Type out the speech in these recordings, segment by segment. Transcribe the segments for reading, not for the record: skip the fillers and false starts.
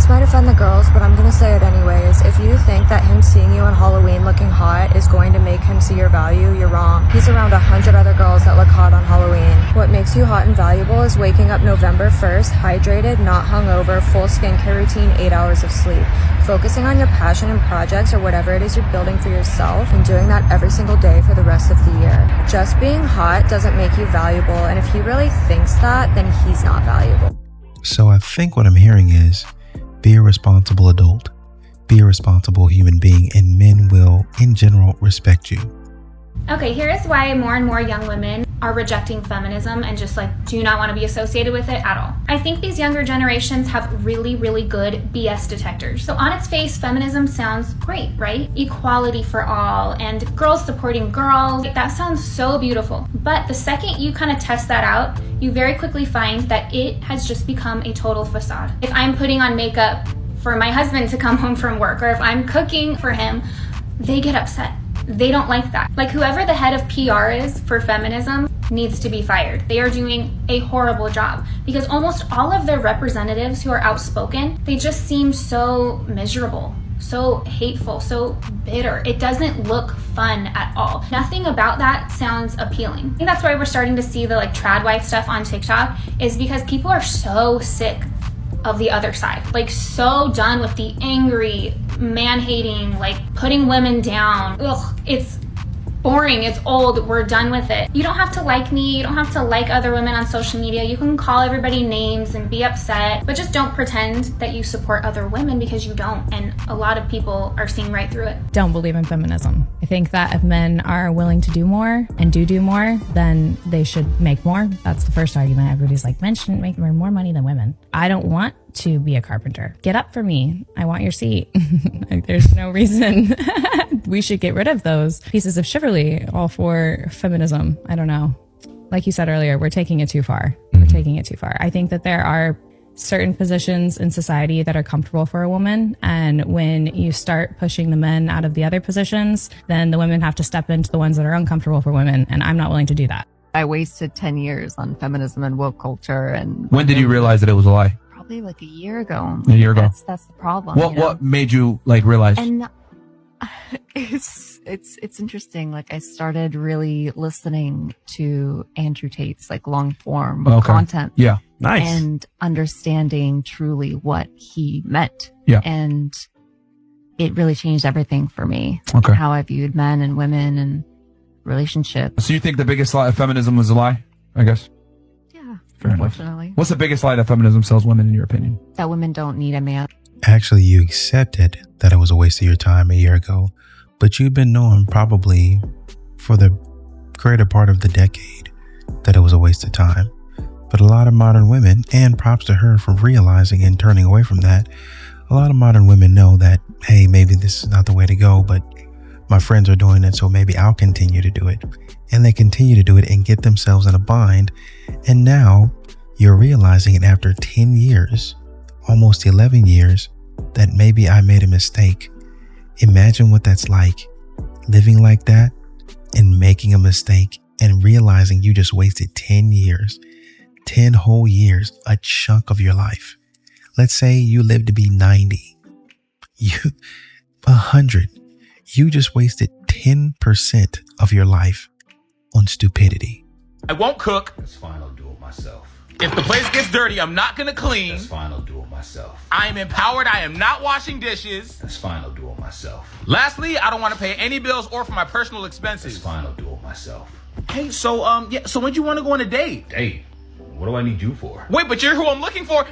This might offend the girls, but I'm gonna say it anyways. If you think that him seeing you on Halloween looking hot is going to make him see your value, you're wrong. He's around 100 other girls that look hot on Halloween. What makes you hot and valuable is waking up November 1st, hydrated, not hungover, full skincare routine, 8 hours of sleep. Focusing on your passion and projects or whatever it is you're building for yourself and doing that every single day for the rest of the year. Just being hot doesn't make you valuable, and if he really thinks that, then he's not valuable. So I think what I'm hearing is, be a responsible adult, be a responsible human being, and men will, in general, respect you. Okay, here is why more and more young women are rejecting feminism and just do not want to be associated with it at all. I think these younger generations have really, really good BS detectors. So on its face, feminism sounds great, right? Equality for all and girls supporting girls. That sounds so beautiful. But the second you kind of test that out, you very quickly find that it has just become a total facade. If I'm putting on makeup for my husband to come home from work, or if I'm cooking for him, they get upset. They don't like that. Whoever the head of PR is for feminism needs to be fired. They are doing a horrible job because almost all of their representatives who are outspoken, they just seem so miserable, so hateful, so bitter. It doesn't look fun at all. Nothing about that sounds appealing. I think that's why we're starting to see the trad wife stuff on TikTok, is because people are so sick of the other side, so done with the angry, man-hating, putting women down. Ugh, it's boring, it's old, we're done with it. You don't have to like me, you don't have to like other women on social media. You can call everybody names and be upset, but just don't pretend that you support other women, because you don't. And a lot of people are seeing right through it. Don't believe in feminism. I think that if men are willing to do more and do more, then they should make more. That's the first argument. Everybody's like, men shouldn't make more money than women. I don't want to be a carpenter. Get up for me. I want your seat. There's no reason we should get rid of those pieces of chivalry all for feminism. I don't know. Like you said earlier, we're taking it too far. We're taking it too far. I think that there are certain positions in society that are comfortable for a woman. And when you start pushing the men out of the other positions, then the women have to step into the ones that are uncomfortable for women. And I'm not willing to do that. I wasted 10 years on feminism and woke culture. And when did you realize that it was a lie? Probably a year ago. A year ago. That's the problem. What made you realize? And it's interesting. I started really listening to Andrew Tate's long form content. Yeah. Nice. And understanding truly what he meant. Yeah. And it really changed everything for me. Okay. How I viewed men and women and relationships. So you think the biggest lie of feminism was a lie, I guess? Yeah. Fair unfortunately. Enough. What's the biggest lie that feminism sells women, in your opinion? That women don't need a man. Actually, you accepted that it was a waste of your time a year ago, but you've been knowing probably for the greater part of the decade that it was a waste of time. But a lot of modern women, and props to her for realizing and turning away from that, a lot of modern women know that, hey, maybe this is not the way to go, but my friends are doing it, so maybe I'll continue to do it. And they continue to do it and get themselves in a bind. And now you're realizing it after 10 years, almost 11 years, that maybe I made a mistake. Imagine what that's like, living like that and making a mistake and realizing you just wasted 10 years, 10 whole years, a chunk of your life. Let's say you live to be 90, 100. You just wasted 10% of your life on stupidity. I won't cook. That's fine, I'll do it myself. If the place gets dirty, I'm not gonna clean. That's fine, I'll do it myself. I am empowered, I am not washing dishes. That's fine, I'll do it myself. Lastly, I don't want to pay any bills or for my personal expenses. That's fine, I'll do it myself. Hey, so when do you want to go on a date? Date? What do I need you for? Wait, but you're who I'm looking for. No!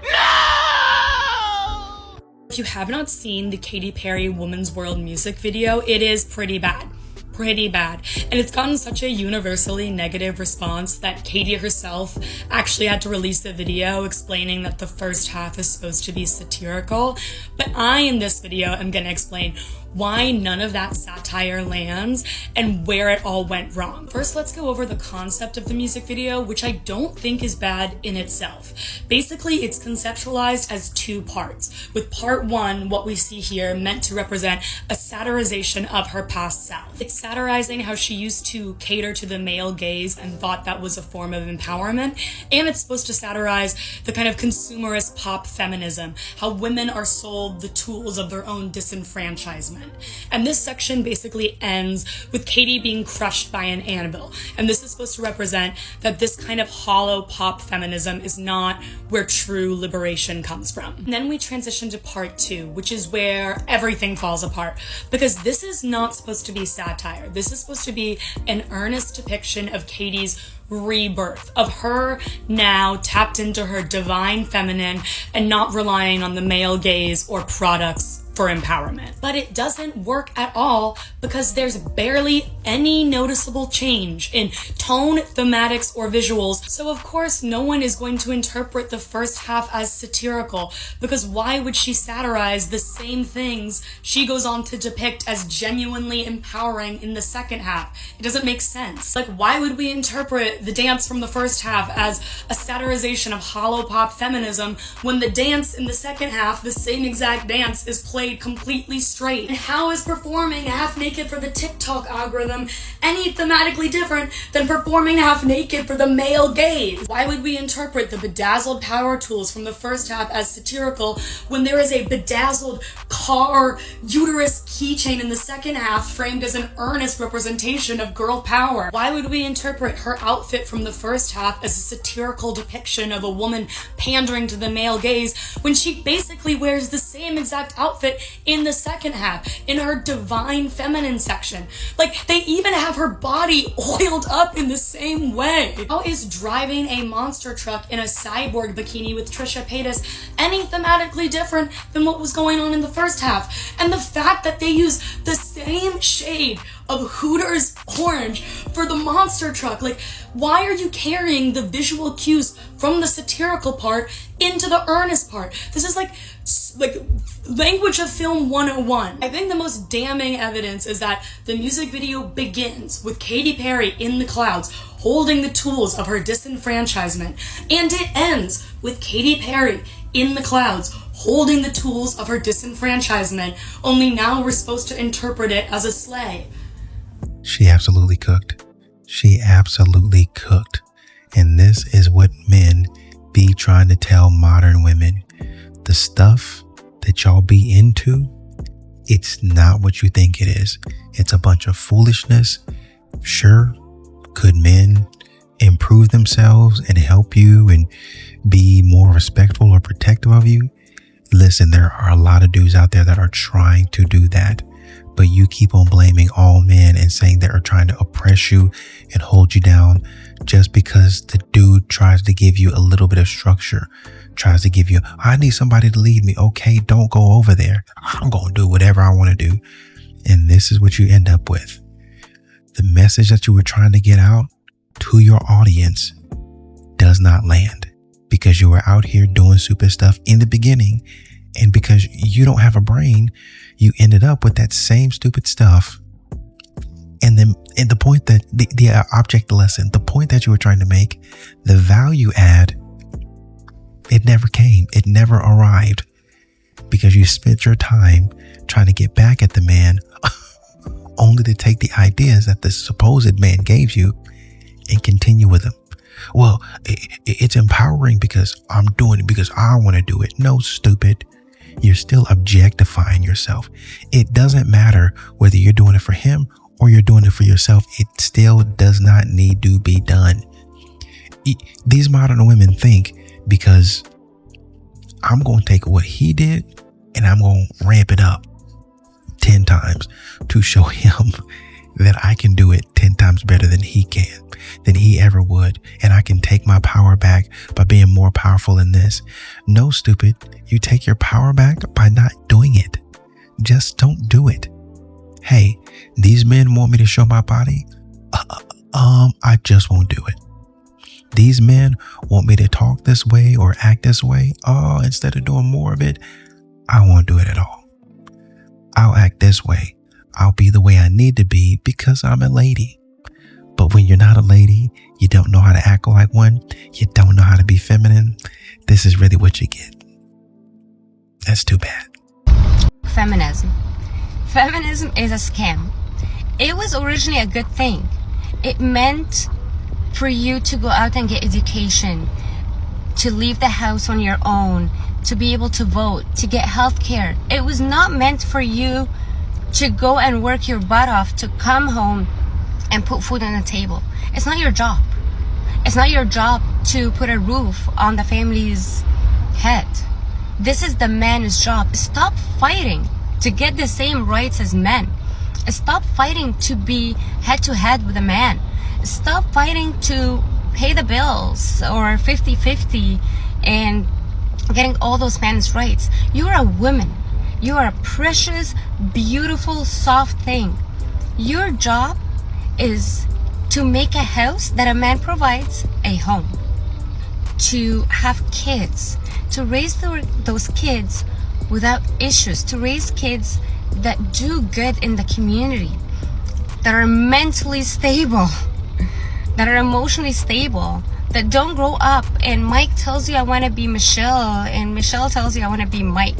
If you have not seen the Katy Perry Woman's World music video, it is pretty bad. Pretty bad. And it's gotten such a universally negative response that Katy herself actually had to release the video explaining that the first half is supposed to be satirical. But I, in this video, am going to explain why none of that satire lands and where it all went wrong. First, let's go over the concept of the music video, which I don't think is bad in itself. Basically, it's conceptualized as two parts, with part one, what we see here, meant to represent a satirization of her past self. It's satirizing how she used to cater to the male gaze and thought that was a form of empowerment, and it's supposed to satirize the kind of consumerist pop feminism, how women are sold the tools of their own disenfranchisement. And this section basically ends with Katie being crushed by an anvil, and this is supposed to represent that this kind of hollow pop feminism is not where true liberation comes from. And then we transition to part two, which is where everything falls apart, because this is not supposed to be satire. This is supposed to be an earnest depiction of Katie's rebirth, of her now tapped into her divine feminine and not relying on the male gaze or products for empowerment. But it doesn't work at all because there's barely any noticeable change in tone, thematics, or visuals. So of course, no one is going to interpret the first half as satirical, because why would she satirize the same things she goes on to depict as genuinely empowering in the second half? It doesn't make sense. Like, why would we interpret the dance from the first half as a satirization of hollow pop feminism when the dance in the second half, the same exact dance, is played completely straight? And how is performing half naked for the TikTok algorithm any thematically different than performing half naked for the male gaze? Why would we interpret the bedazzled power tools from the first half as satirical when there is a bedazzled car uterus keychain in the second half framed as an earnest representation of girl power? Why would we interpret her outfit from the first half as a satirical depiction of a woman pandering to the male gaze when she basically wears the same exact outfit in the second half, in her divine feminine section? Like, they even have her body oiled up in the same way. How is driving a monster truck in a cyborg bikini with Trisha Paytas any thematically different than what was going on in the first half? And the fact that they use the same shade of Hooters orange for the monster truck, like, why are you carrying the visual cues from the satirical part into the earnest part? This is like language of film 101. I think the most damning evidence is that the music video begins with Katy Perry in the clouds holding the tools of her disenfranchisement, and it ends with Katy Perry in the clouds holding the tools of her disenfranchisement, only now we're supposed to interpret it as a sleigh. She absolutely cooked. She absolutely cooked. And this is what men be trying to tell modern women. The stuff that y'all be into, it's not what you think it is. It's a bunch of foolishness. Sure, could men improve themselves and help you and be more respectful or protective of you? Listen, there are a lot of dudes out there that are trying to do that, but you keep on blaming all men and saying they are trying to oppress you and hold you down just because the dude tries to give you a little bit of structure, tries to give you, I need somebody to lead me. Okay, don't go over there. I'm going to do whatever I want to do. And this is what you end up with. The message that you were trying to get out to your audience does not land because you were out here doing stupid stuff in the beginning. And because you don't have a brain, you ended up with that same stupid stuff. And then and the point that the object lesson, the point that you were trying to make, the value add, it never came. It never arrived because you spent your time trying to get back at the man only to take the ideas that the supposed man gave you and continue with them. Well, it's empowering because I'm doing it because I want to do it. No, stupid. You're still objectifying yourself. It doesn't matter whether you're doing it for him or you're doing it for yourself. It still does not need to be done. These modern women think because I'm going to take what he did and I'm going to ramp it up 10 times to show him that I can do it 10 times better than he can, than he ever would. And I can take my power back by being more powerful in this. No, stupid. You take your power back by not doing it. Just don't do it. Hey, these men want me to show my body. I just won't do it. These men want me to talk this way or act this way. Instead of doing more of it, I won't do it at all. I'll act this way. I'll be the way I need to be because I'm a lady. But when you're not a lady, you don't know how to act like one, you don't know how to be feminine, this is really what you get. That's too bad. Feminism. Feminism is a scam. It was originally a good thing. It meant for you to go out and get education, to leave the house on your own, to be able to vote, to get health care. It was not meant for you to go and work your butt off to come home and put food on the table. It's not your job. It's not your job to put a roof on the family's head. This is the man's job. Stop fighting to get the same rights as men. Stop fighting to be head to head with a man. Stop fighting to pay the bills or 50-50 and getting all those men's rights. You are a woman. You are a precious, beautiful, soft thing. Your job is to make a house that a man provides, a home, to have kids, to raise those kids without issues, to raise kids that do good in the community, that are mentally stable, that are emotionally stable, that don't grow up and Mike tells you I want to be Michelle and Michelle tells you I want to be Mike.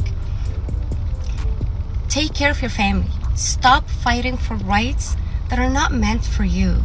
Take care of your family. Stop fighting for rights that are not meant for you.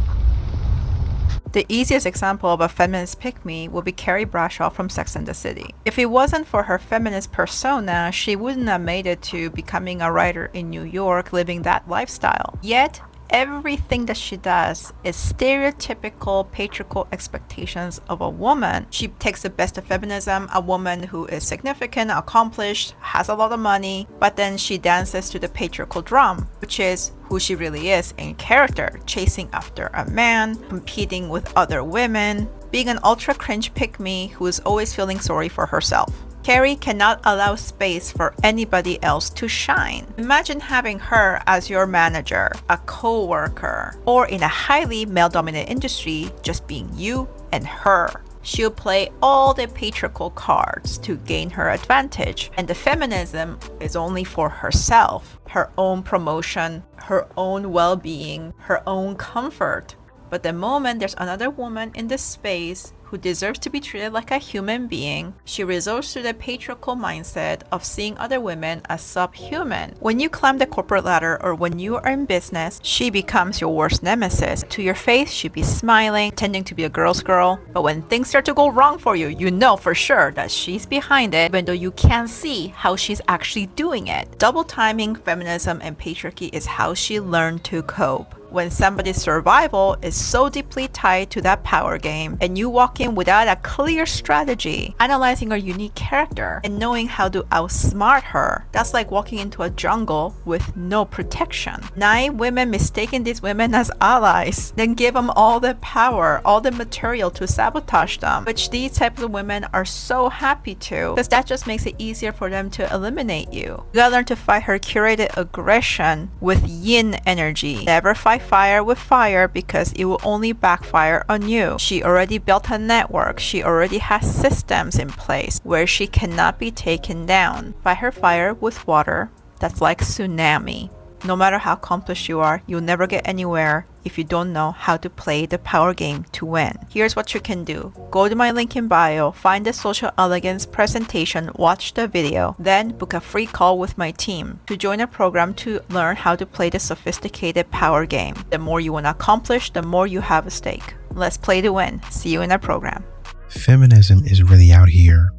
The easiest example of a feminist pick-me would be Carrie Bradshaw from Sex and the City. If it wasn't for her feminist persona, she wouldn't have made it to becoming a writer in New York, living that lifestyle. Yet, everything that she does is stereotypical patriarchal expectations of a woman. She takes the best of feminism, a woman who is significant, accomplished, has a lot of money, but then she dances to the patriarchal drum, which is who she really is in character, chasing after a man, competing with other women, being an ultra cringe pick-me who is always feeling sorry for herself. Carrie cannot allow space for anybody else to shine. Imagine having her as your manager, a co-worker, or in a highly male-dominated industry, just being you and her. She'll play all the patriarchal cards to gain her advantage, and the feminism is only for herself, her own promotion, her own well-being, her own comfort. But the moment there's another woman in this space who deserves to be treated like a human being, she resorts to the patriarchal mindset of seeing other women as subhuman. When you climb the corporate ladder or when you are in business, she becomes your worst nemesis. To your face, she'd be smiling, pretending to be a girl's girl. But when things start to go wrong for you, you know for sure that she's behind it, even though you can't see how she's actually doing it. Double timing feminism and patriarchy is how she learned to cope. When somebody's survival is so deeply tied to that power game and you walk in without a clear strategy, analyzing her unique character and knowing how to outsmart her, that's like walking into a jungle with no protection. 9 women mistaking these women as allies, then give them all the power, all the material to sabotage them, which these types of women are so happy to, because that just makes it easier for them to eliminate you. You gotta learn to fight her curated aggression with yin energy. Never fight fire with fire because it will only backfire on you. She already built a network. She already has systems in place where she cannot be taken down. Fight her fire with water. That's like tsunami. No matter how accomplished you are, you'll never get anywhere if you don't know how to play the power game to win. Here's what you can do. Go to my link in bio, find the social elegance presentation, watch the video, then book a free call with my team to join a program to learn how to play the sophisticated power game. The more you want to accomplish, the more you have at stake. Let's play to win. See you in our program. Feminism is really out here,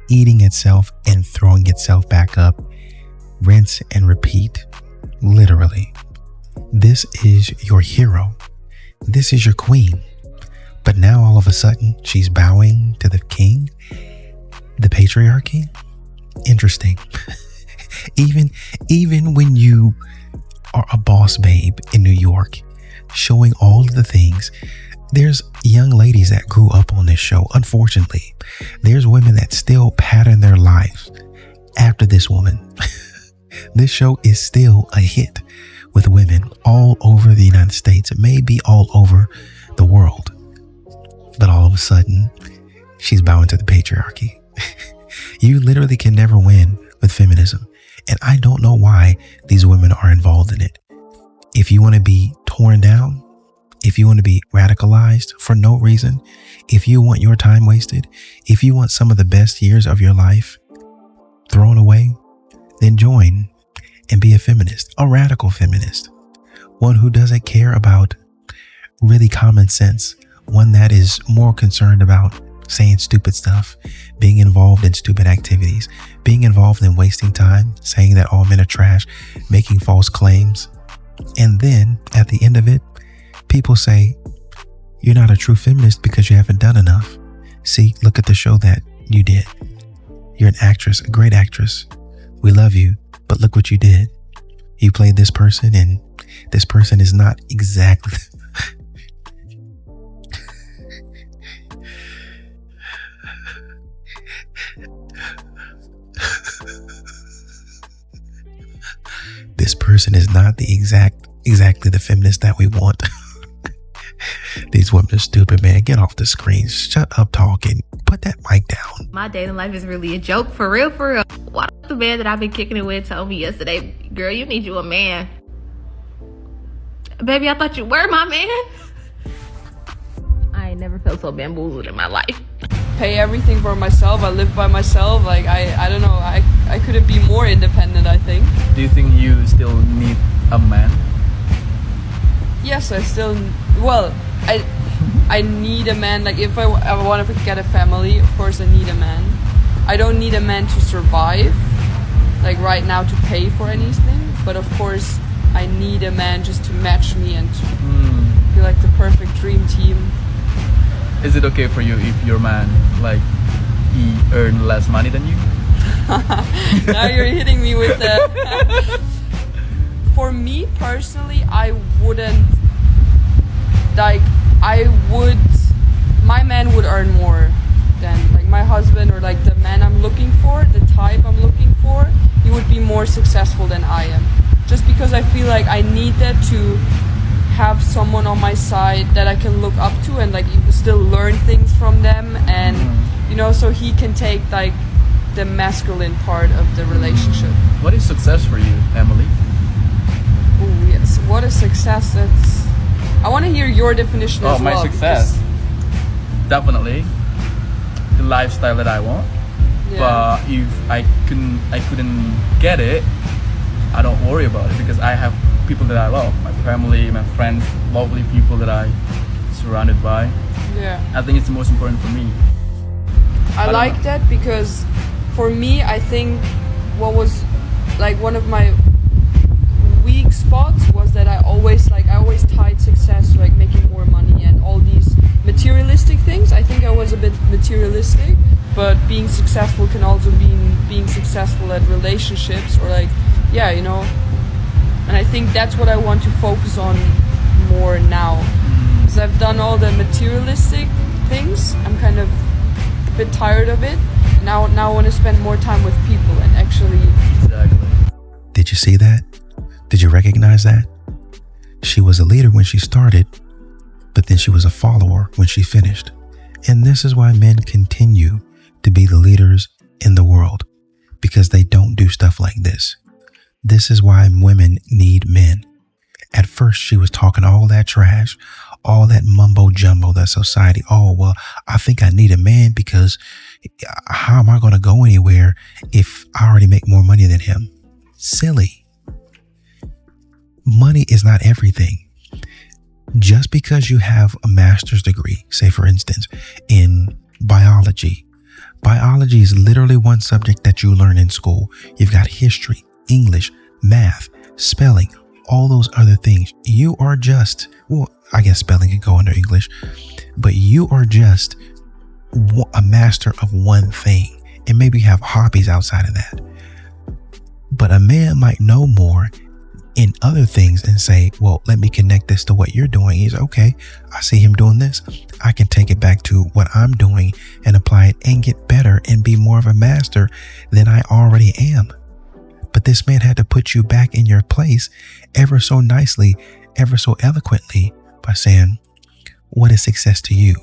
eating itself and throwing itself back up. Rinse and repeat. Literally. This is your hero. This is your queen. But now all of a sudden she's bowing to the king, the patriarchy. Interesting. even when you are a boss babe in New York, showing all of the things, there's young ladies that grew up on this show. Unfortunately, there's women that still pattern their lives after this woman. This show is still a hit with women all over the United States, maybe all over the world. But all of a sudden, she's bowing to the patriarchy. You literally can never win with feminism. And I don't know why these women are involved in it. If you want to be torn down, if you want to be radicalized for no reason, if you want your time wasted, if you want some of the best years of your life thrown away, then join and be a feminist, a radical feminist, one who doesn't care about really common sense, one that is more concerned about saying stupid stuff, being involved in stupid activities, being involved in wasting time, saying that all men are trash, making false claims. And then at the end of it, people say, you're not a true feminist because you haven't done enough. See, look at the show that you did. You're an actress, a great actress. We love you, but look what you did. You played this person, and this person is not exactly... This person is not exactly the feminist that we want. These women are stupid, man. Get off the screen. Shut up talking. Put that mic down. My dating life is really a joke, for real, for real. Why the man that I've been kicking it with told me yesterday, girl, you need you a man. Baby, I thought you were my man. I ain't never felt so bamboozled in my life. Pay everything for myself. I live by myself. Like, I don't know. I couldn't be more independent, I think. Do you think you still need a man? Yes, I still... Well, I need a man. Like, if I want to get a family, of course I need a man. I don't need a man to survive, like right now, to pay for anything. But of course, I need a man just to match me and to be like the perfect dream team. Is it okay for you if your man, like, he earn less money than you? Now you're hitting me with that. For me personally, I wouldn't, like, my man would earn more than, like, my husband, or like the man I'm looking for, the type I'm looking for, he would be more successful than I am. Just because I feel like I need that to have someone on my side that I can look up to and, like, still learn things from them, and you know, so he can take, like, the masculine part of the relationship. What is success for you, Emily? Oh yes, what is success? I want to hear your definition as well. My success, definitely the lifestyle that I want. Yeah. But if I couldn't get it, I don't worry about it, because I have people that I love, my family, my friends, lovely people that I surrounded by. Yeah, I think it's the most important for me. I like that, because for me, I think what was like one of my weak spots was that I always tied success to, like, making more money and all these materialistic things. I think I was a bit materialistic, but being successful can also be being successful at relationships, or, like, yeah, you know. And I think that's what I want to focus on more now, because I've done all the materialistic things. I'm kind of a bit tired of it. Now I want to spend more time with people and actually... Exactly. Did you see that? Did you recognize that? She was a leader when she started, but then she was a follower when she finished. And this is why men continue to be the leaders in the world, because they don't do stuff like this. This is why women need men. At first, she was talking all that trash, all that mumbo jumbo that society, oh, well, I think I need a man because how am I going to go anywhere if I already make more money than him? Silly. Money is not everything. Just because you have a master's degree, say for instance, in biology. Biology is literally one subject that you learn in school. You've got history, English, math, spelling, all those other things. You are just, well, I guess spelling can go under English, but you are just a master of one thing, and maybe have hobbies outside of that. But a man might know more in other things and say, well, let me connect this to what you're doing. He's okay. I see him doing this. I can take it back to what I'm doing and apply it and get better and be more of a master than I already am. But this man had to put you back in your place ever so nicely, ever so eloquently by saying, what is success to you?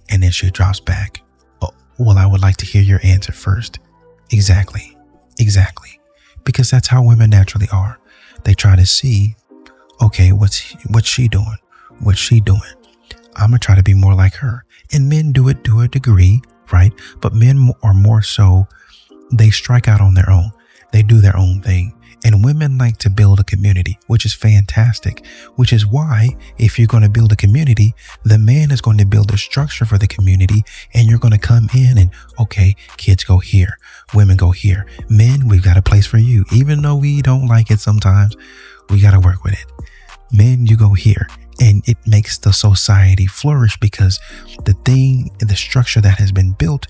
And then she drops back. Oh, well, I would like to hear your answer first. Exactly. Exactly. Because that's how women naturally are. They try to see, okay, what's she doing? What's she doing? I'm going to try to be more like her. And men do it to a degree, right? But men are more so, they strike out on their own. They do their own thing. And women like to build a community, which is fantastic, which is why if you're going to build a community, the man is going to build a structure for the community, and you're going to come in and, okay, kids go here, women go here. Men, we've got a place for you. Even though we don't like it sometimes, we got to work with it. Men, you go here. And it makes the society flourish because the structure that has been built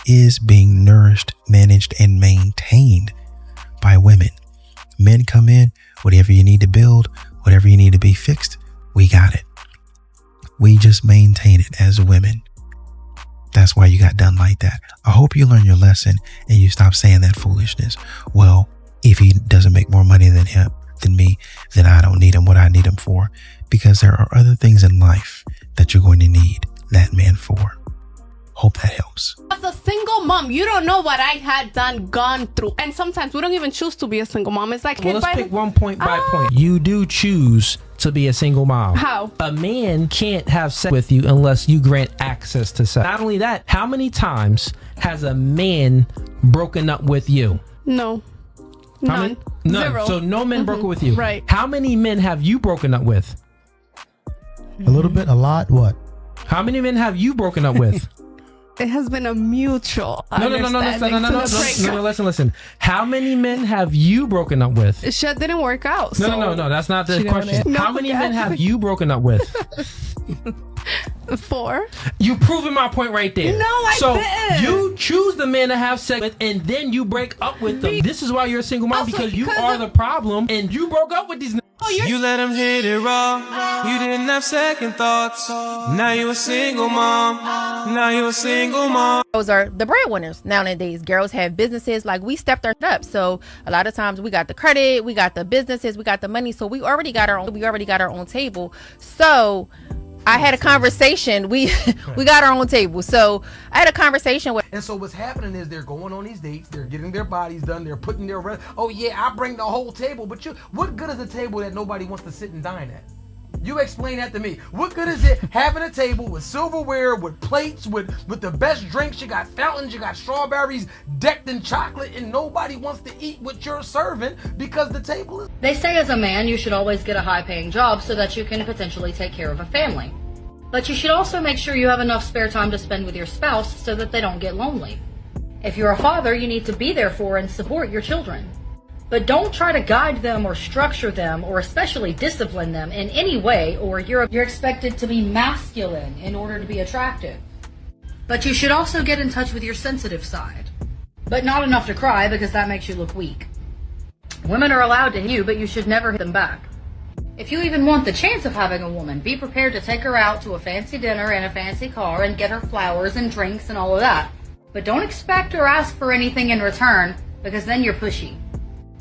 is being nourished, managed, and maintained by women. Men come in, whatever you need to build, whatever you need to be fixed, we got it. We just maintain it as women. That's why you got done like that. I hope you learn your lesson and you stop saying that foolishness. Well, if he doesn't make more money than me, then I don't need him what I need him for, because there are other things in life that you're going to need that man for. Hope that helps. As a single mom, you don't know what I had gone through. And sometimes we don't even choose to be a single mom. It's like, well, let's pick one point by point. You do choose to be a single mom. How? A man can't have sex with you unless you grant access to sex. Not only that, how many times has a man broken up with you? No. None. None. Zero. So no men broke up with you. Right. How many men have you broken up with? A little bit, a lot, what? How many men have you broken up with? It has been a mutual No, listen. How many men have you broken up with? Shit didn't work out. No, that's not the question. How many men have you broken up with? 4. You proving my point right there. No, I didn't. You choose the men to have sex with, and then you break up with them. This is why you're a single mom, because you are the problem, and you broke up with these. You let him hit it raw. You didn't have second thoughts. Now you a single mom. Those are the breadwinners nowadays. Girls have businesses. Like, we stepped our shit up. So a lot of times we got the credit, we got the businesses, we got the money. So we already got our own table. So I had a conversation. We got our own table. So I had a conversation with. And so what's happening is they're going on these dates. They're getting their bodies done. They're putting their oh yeah, I bring the whole table. But what good is a table that nobody wants to sit and dine at? You explain that to me. What good is it having a table with silverware, with plates, with the best drinks? You got fountains, you got strawberries decked in chocolate, and nobody wants to eat what you're serving because the table is... They say as a man, you should always get a high-paying job so that you can potentially take care of a family. But you should also make sure you have enough spare time to spend with your spouse so that they don't get lonely. If you're a father, you need to be there for and support your children. But don't try to guide them or structure them or especially discipline them in any way, or you're expected to be masculine in order to be attractive. But you should also get in touch with your sensitive side. But not enough to cry, because that makes you look weak. Women are allowed to hit you, but you should never hit them back. If you even want the chance of having a woman, be prepared to take her out to a fancy dinner and a fancy car and get her flowers and drinks and all of that. But don't expect or ask for anything in return, because then you're pushy.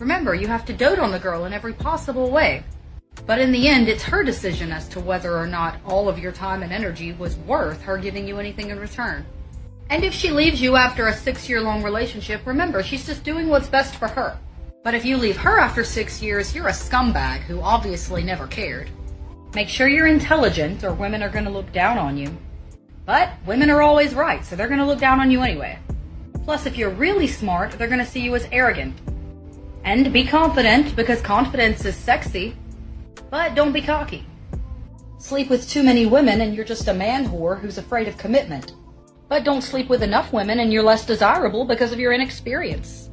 Remember, you have to dote on the girl in every possible way. But in the end, it's her decision as to whether or not all of your time and energy was worth her giving you anything in return. And if she leaves you after a 6-year-long relationship, remember, she's just doing what's best for her. But if you leave her after 6 years, you're a scumbag who obviously never cared. Make sure you're intelligent, or women are going to look down on you. But women are always right, so they're going to look down on you anyway. Plus, if you're really smart, they're going to see you as arrogant. And be confident, because confidence is sexy. But don't be cocky. Sleep with too many women and you're just a man whore who's afraid of commitment. But don't sleep with enough women and you're less desirable because of your inexperience.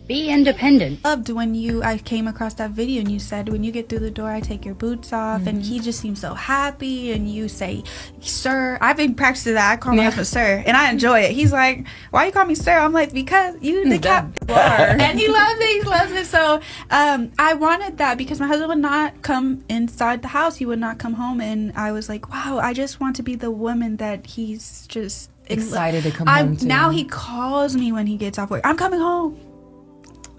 Be independent. Loved when I came across that video and you said, when you get through the door, I take your boots off, and he just seems so happy, and you say, sir. I've been practicing that. I call my husband sir, and I enjoy it. He's like, why you call me sir? I'm like, because you the cap. And he loves it. So I wanted that, because my husband would not come inside the house. He would not come home, and I was like, wow, I just want to be the woman that he's just excited to come home to. Now he calls me when he gets off work. I'm coming home.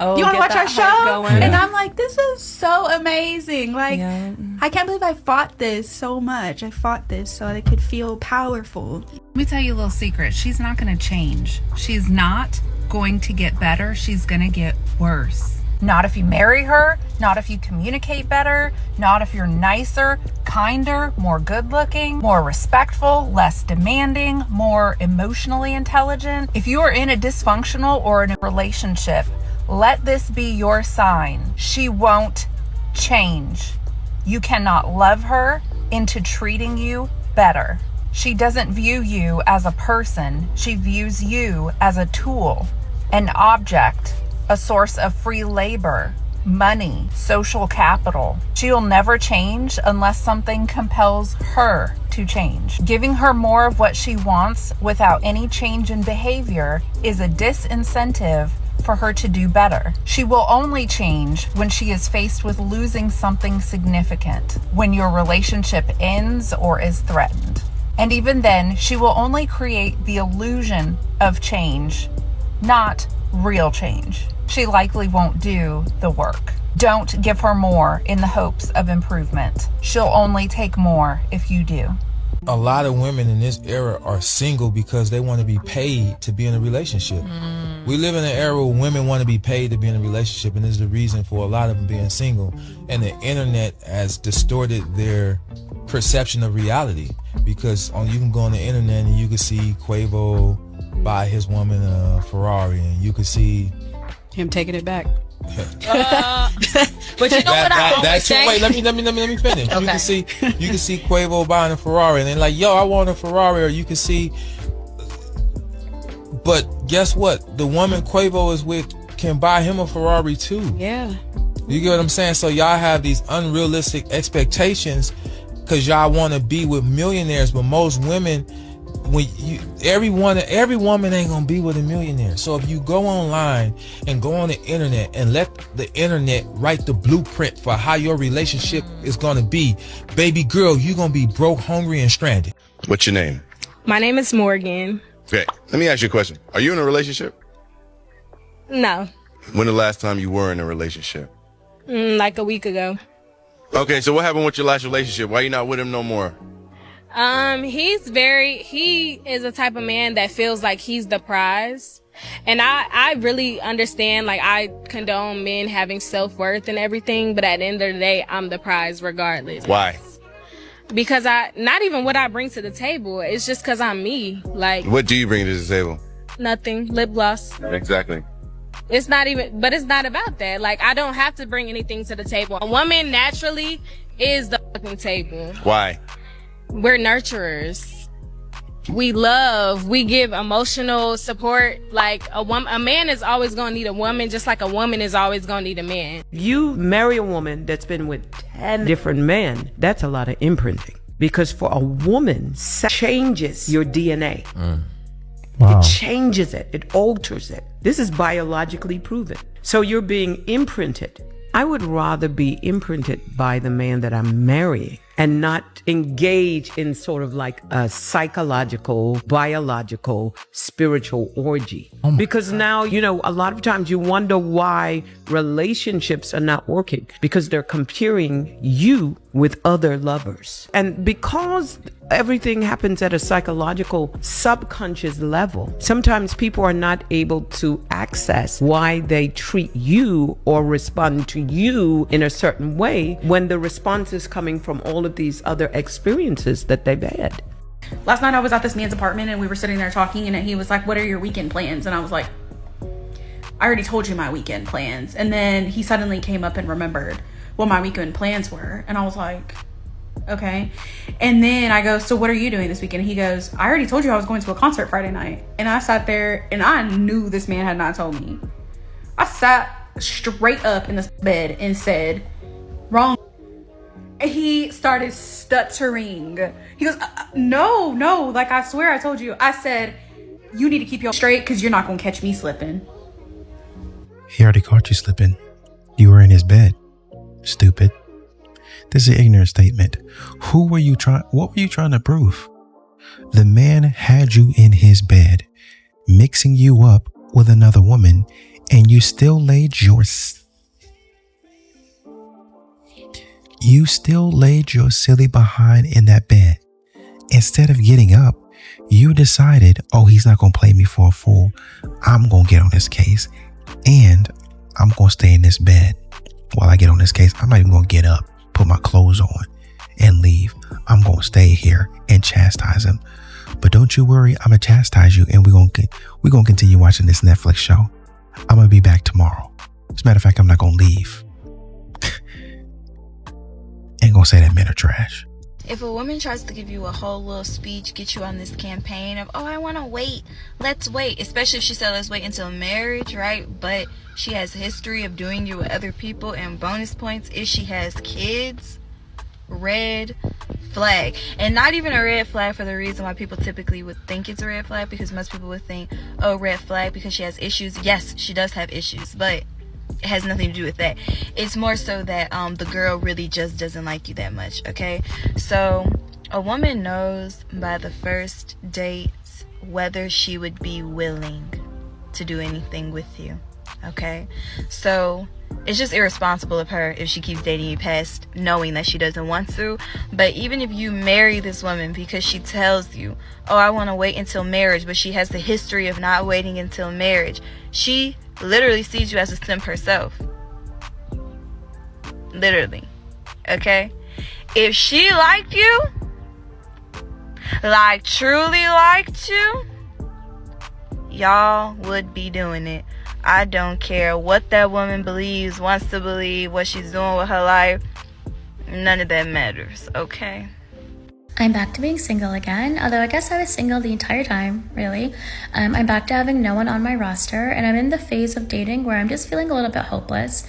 Oh, you want to watch our show? Going? And I'm like, this is so amazing. Like, I can't believe I fought this so much. I fought this so I could feel powerful. Let me tell you a little secret. She's not going to change. She's not. going to get better. She's going to get worse. Not if you marry her, not if you communicate better, not if you're nicer, kinder, more good looking, more respectful, less demanding, more emotionally intelligent. If you are in a dysfunctional or in a relationship, let this be your sign. She won't change. You cannot love her into treating you better. She doesn't view you as a person. She views you as a tool, an object, a source of free labor, money, social capital. She'll never change unless something compels her to change. Giving her more of what she wants without any change in behavior is a disincentive for her to do better. She will only change when she is faced with losing something significant, when your relationship ends or is threatened. And even then, she will only create the illusion of change, not real change. She likely won't do the work. Don't give her more in the hopes of improvement. She'll only take more if you do. A lot of women in this era are single because they want to be paid to be in a relationship. We live in an era where women want to be paid to be in a relationship, and this is the reason for a lot of them being single. And the internet has distorted their perception of reality, because you can go on the internet and you can see Quavo buy his woman a Ferrari, and you can see him taking it back. But you know what I always say? Wait, let me finish. Okay. You can see Quavo buying a Ferrari, and they're like, "Yo, I want a Ferrari." Or you can see, but guess what? The woman Quavo is with can buy him a Ferrari too. Yeah. You get what I'm saying? So y'all have these unrealistic expectations because y'all want to be with millionaires, but most women, every woman ain't gonna be with a millionaire. So if you go online and go on the internet and let the internet write the blueprint for how your relationship is gonna be, baby girl, you're gonna be broke, hungry, and stranded. What's your name? My name is Morgan. Okay, let me ask you a question. Are you in a relationship? No. When the last time you were in a relationship? Like a week ago. Okay, so what happened with your last relationship? Why you not with him no more? He is a type of man that feels like he's the prize. And I really understand, like, I condone men having self-worth and everything, but at the end of the day, I'm the prize regardless. Why? Because not even what I bring to the table, it's just because I'm me. Like, what do you bring to the table? Nothing. Lip gloss. Exactly. It's not about that. Like, I don't have to bring anything to the table. A woman naturally is the fucking table. Why? We're nurturers. We love, we give emotional support. Like a man is always going to need a woman, just like a woman is always going to need a man. You marry a woman that's been with 10 different men, that's a lot of imprinting. Because for a woman, sex changes your DNA. Wow. It changes it. It alters it. This is biologically proven. So you're being imprinted. I would rather be imprinted by the man that I'm marrying and not engage in sort of like a psychological, biological, spiritual orgy. Because now, a lot of times you wonder why relationships are not working, because they're comparing you with other lovers. And because everything happens at a psychological, subconscious level, sometimes people are not able to access why they treat you or respond to you in a certain way when the response is coming from all of these other experiences that they've had. Last night I was at this man's apartment and we were sitting there talking, and he was like, "What are your weekend plans?" And I was like, "I already told you my weekend plans." And then he suddenly came up and remembered what my weekend plans were. And I was like, okay. And then I go, "So what are you doing this weekend?" And he goes, "I already told you I was going to a concert Friday night." And I sat there and I knew this man had not told me. I sat straight up in the bed and said, "Wrong." And he started stuttering. He goes, no, like, I swear I told you." I said, "You need to keep your straight because you're not going to catch me slipping." He already caught you slipping. You were in his bed. Stupid. This is an ignorant statement. What were you trying to prove? The man had you in his bed, mixing you up with another woman, and you still laid your silly behind in that bed. Instead of getting up, You decided, oh, he's not going to play me for a fool. I'm going to get on this case and I'm going to stay in this bed while I get on this case. I'm not even going to get up, put my clothes on and leave. I'm going to stay here and chastise him. But don't you worry, I'm going to chastise you and we're going to continue watching this Netflix show. I'm going to be back tomorrow. As a matter of fact, I'm not going to leave. Ain't going to say that men are trash. If a woman tries to give you a whole little speech, get you on this campaign of, oh, I want to wait, let's wait, especially if she said let's wait until marriage, right? But she has a history of doing it with other people, and bonus points if she has kids, red flag. And not even a red flag for the reason why people typically would think it's a red flag, because most people would think, oh, red flag because she has issues. Yes, she does have issues, but it has nothing to do with that. It's more so that the girl really just doesn't like you that much, okay? So a woman knows by the first date whether she would be willing to do anything with you, okay? So it's just irresponsible of her if she keeps dating you past knowing that she doesn't want to. But even if you marry this woman because she tells you, oh, I want to wait until marriage, but she has the history of not waiting until marriage, she literally sees you as a simp herself. Literally. Okay? If she liked you, like truly liked you, y'all would be doing it. I don't care what that woman believes, wants to believe, what she's doing with her life. None of that matters, okay? I'm back to being single again, although I guess I was single the entire time, really. I'm back to having no one on my roster, and I'm in the phase of dating where I'm just feeling a little bit hopeless.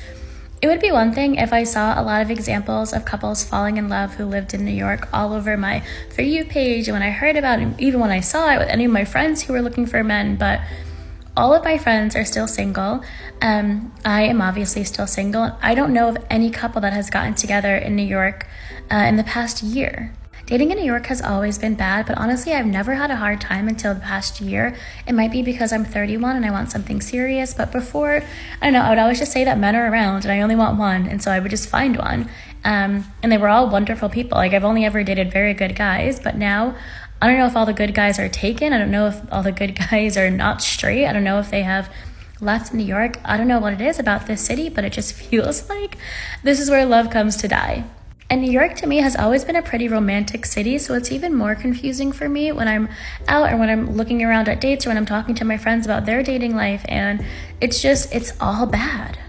It would be one thing if I saw a lot of examples of couples falling in love who lived in New York all over my For You page, and when I heard about it, even when I saw it with any of my friends who were looking for men, but all of my friends are still single. I am obviously still single. I don't know of any couple that has gotten together in New York in the past year. Dating in New York has always been bad, but honestly, I've never had a hard time until the past year. It might be because I'm 31 and I want something serious, but before, I don't know, I would always just say that men are around and I only want one, and so I would just find one. And they were all wonderful people. Like, I've only ever dated very good guys, but now I don't know if all the good guys are taken. I don't know if all the good guys are not straight. I don't know if they have left New York. I don't know what it is about this city, but it just feels like this is where love comes to die. And New York to me has always been a pretty romantic city, so it's even more confusing for me when I'm out or when I'm looking around at dates or when I'm talking to my friends about their dating life, and it's all bad.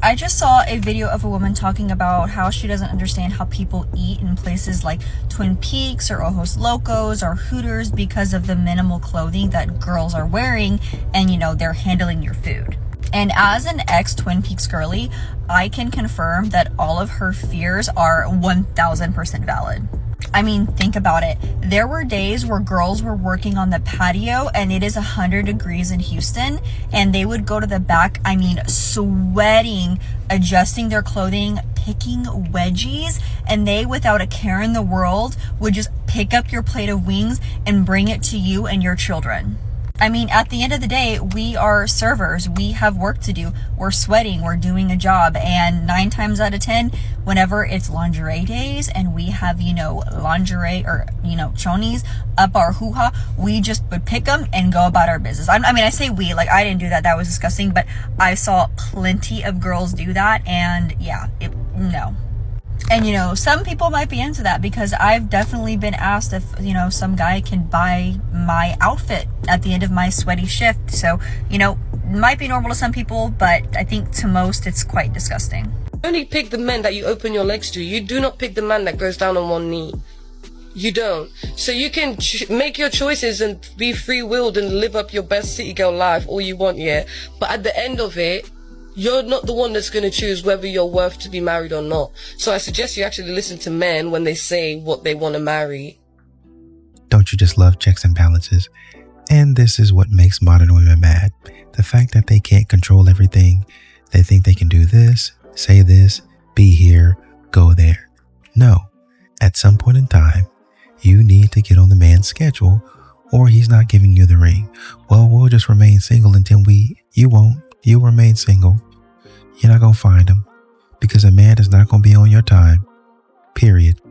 I just saw a video of a woman talking about how she doesn't understand how people eat in places like Twin Peaks or Ojos Locos or Hooters because of the minimal clothing that girls are wearing, and they're handling your food. And as an ex-Twin Peaks girly, I can confirm that all of her fears are 1000% valid. I mean, think about it. There were days where girls were working on the patio and it is 100 degrees in Houston, and they would go to the back, sweating, adjusting their clothing, picking wedgies, and they, without a care in the world, would just pick up your plate of wings and bring it to you and your children. At the end of the day, we are servers. We have work to do. We're sweating. We're doing a job. And 9 times out of 10, whenever it's lingerie days and we have, lingerie or, chonies up our hoo-ha, we just would pick them and go about our business. I say we, like, I didn't do that. That was disgusting. But I saw plenty of girls do that. And yeah, no. And, some people might be into that, because I've definitely been asked if, some guy can buy my outfit at the end of my sweaty shift. So, it might be normal to some people, but I think to most it's quite disgusting. Only pick the men that you open your legs to. You do not pick the man that goes down on one knee. You don't. So you can make your choices and be free-willed and live up your best city girl life all you want, yeah? But at the end of it, you're not the one that's going to choose whether you're worth to be married or not. So I suggest you actually listen to men when they say what they want to marry. Don't you just love checks and balances? And this is what makes modern women mad. The fact that they can't control everything. They think they can do this, say this, be here, go there. No. At some point in time, you need to get on the man's schedule, or he's not giving you the ring. Well, we'll just remain single until you won't. You'll remain single. You're not going to find him, because a man is not going to be on your time. Period.